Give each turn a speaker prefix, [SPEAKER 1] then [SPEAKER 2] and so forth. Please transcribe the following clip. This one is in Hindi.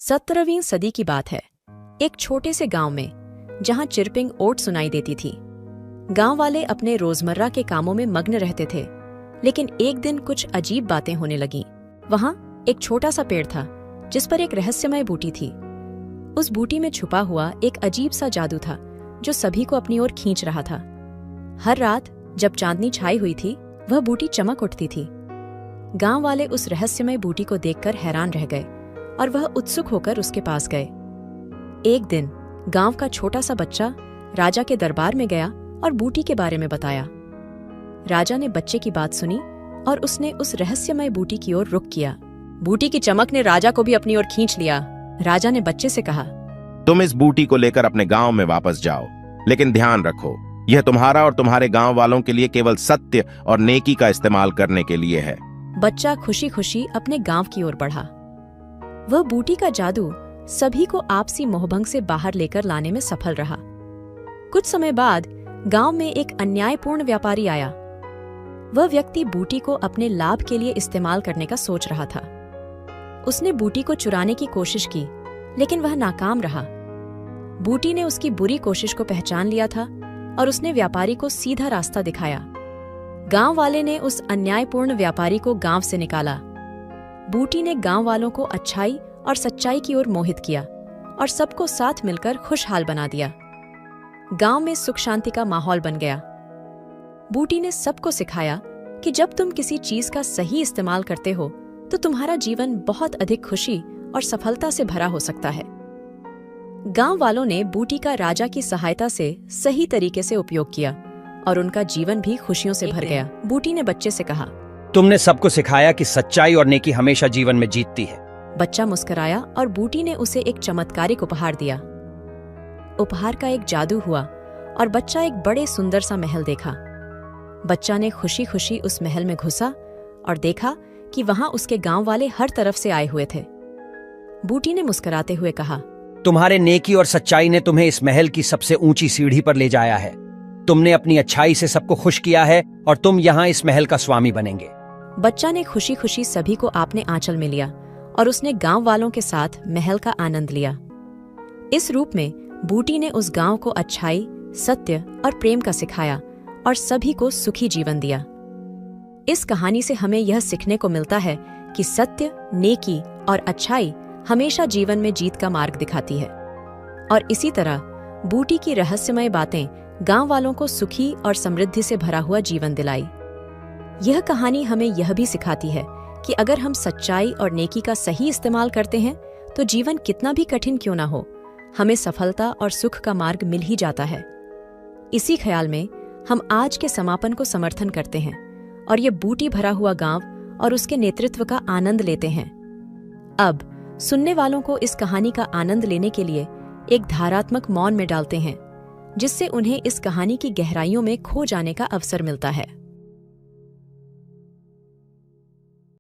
[SPEAKER 1] 17वीं सदी की बात है। एक छोटे से गांव में जहां चिरपिंग ओट सुनाई देती थी। गांव वाले अपने रोजमर्रा के कामों में मग्न रहते थे, लेकिन एक दिन कुछ अजीब बातें होने लगीं। वहां एक छोटा सा पेड़ था जिस पर एक रहस्यमय बूटी थी। उस बूटी में छुपा हुआ एक अजीब सा जादू था जो सभी को अपनी ओर खींच रहा था। हर रात जब चांदनी छाई हुई थी, वह बूटी चमक उठती थी। गांव वाले उस रहस्यमय बूटी को देखकर हैरान रह गए और वह उत्सुक होकर उसके पास गए। एक दिन गांव का छोटा सा बच्चा राजा के दरबार में गया और बूटी के बारे में बताया। राजा ने बच्चे की बात सुनी और उसने उस रहस्यमय बूटी की ओर रुख किया। बूटी की चमक ने राजा को भी अपनी ओर खींच लिया। राजा ने बच्चे से कहा,
[SPEAKER 2] तुम इस बूटी को लेकर अपने गांव में वापस जाओ, लेकिन ध्यान रखो, यह तुम्हारा और तुम्हारे गांव वालों के लिए केवल सत्य और नेकी का इस्तेमाल करने के लिए है।
[SPEAKER 1] बच्चा खुशी खुशी अपने गांव की ओर बढ़ा। वह बूटी का जादू सभी को आपसी मोहभंग से बाहर लेकर लाने में सफल रहा। कुछ समय बाद गांव में एक अन्यायपूर्ण व्यापारी आया। वह व्यक्ति बूटी को अपने लाभ के लिए इस्तेमाल करने का सोच रहा था। उसने बूटी को चुराने की कोशिश की, लेकिन वह नाकाम रहा। बूटी ने उसकी बुरी कोशिश को पहचान लिया था और उसने व्यापारी को सीधा रास्ता दिखाया। गांव वाले ने उस अन्यायपूर्ण व्यापारी को गांव से निकाला। बूटी ने गांव वालों को अच्छाई और सच्चाई की ओर मोहित किया और सबको साथ मिलकर खुशहाल बना दिया। गांव में सुख शांति का माहौल बन गया। बूटी ने सबको सिखाया कि जब तुम किसी चीज का सही इस्तेमाल करते हो तो तुम्हारा जीवन बहुत अधिक खुशी और सफलता से भरा हो सकता है। गांव वालों ने बूटी का राजा की सहायता से सही तरीके से उपयोग किया और उनका जीवन भी खुशियों से भर गया। बूटी ने बच्चे से कहा,
[SPEAKER 3] तुमने सबको सिखाया कि सच्चाई और नेकी हमेशा जीवन में जीतती है।
[SPEAKER 1] बच्चा मुस्कुराया और बूटी ने उसे एक चमत्कारिक उपहार दिया। उपहार का एक जादू हुआ और बच्चा एक बड़े सुंदर सा महल देखा। बच्चा ने खुशी खुशी उस महल में घुसा और देखा कि वहां उसके गांव वाले हर तरफ से आए हुए थे। बूटी ने मुस्कुराते हुए कहा,
[SPEAKER 3] तुम्हारे नेकी और सच्चाई ने तुम्हें इस महल की सबसे ऊंची सीढ़ी पर ले जाया है। तुमने अपनी अच्छाई से सबको खुश किया है और तुम यहाँ इस महल का स्वामी बनेंगे।
[SPEAKER 1] बच्चा ने खुशी खुशी सभी को अपने आंचल में लिया और उसने गांव वालों के साथ महल का आनंद लिया। इस रूप में बूटी ने उस गांव को अच्छाई, सत्य और प्रेम का सिखाया और सभी को सुखी जीवन दिया। इस कहानी से हमें यह सीखने को मिलता है कि सत्य, नेकी और अच्छाई हमेशा जीवन में जीत का मार्ग दिखाती है। और इसी तरह बूटी की रहस्यमय बातें गांव वालों को सुखी और समृद्धि से भरा हुआ जीवन दिलाई। यह कहानी हमें यह भी सिखाती है कि अगर हम सच्चाई और नेकी का सही इस्तेमाल करते हैं तो जीवन कितना भी कठिन क्यों ना हो, हमें सफलता और सुख का मार्ग मिल ही जाता है। इसी ख्याल में हम आज के समापन को समर्थन करते हैं और ये बूटी भरा हुआ गांव और उसके नेतृत्व का आनंद लेते हैं। अब सुनने वालों को इस कहानी का आनंद लेने के लिए एक धारात्मक मौन में डालते हैं, जिससे उन्हें इस कहानी की गहराइयों में खो जाने का अवसर मिलता है।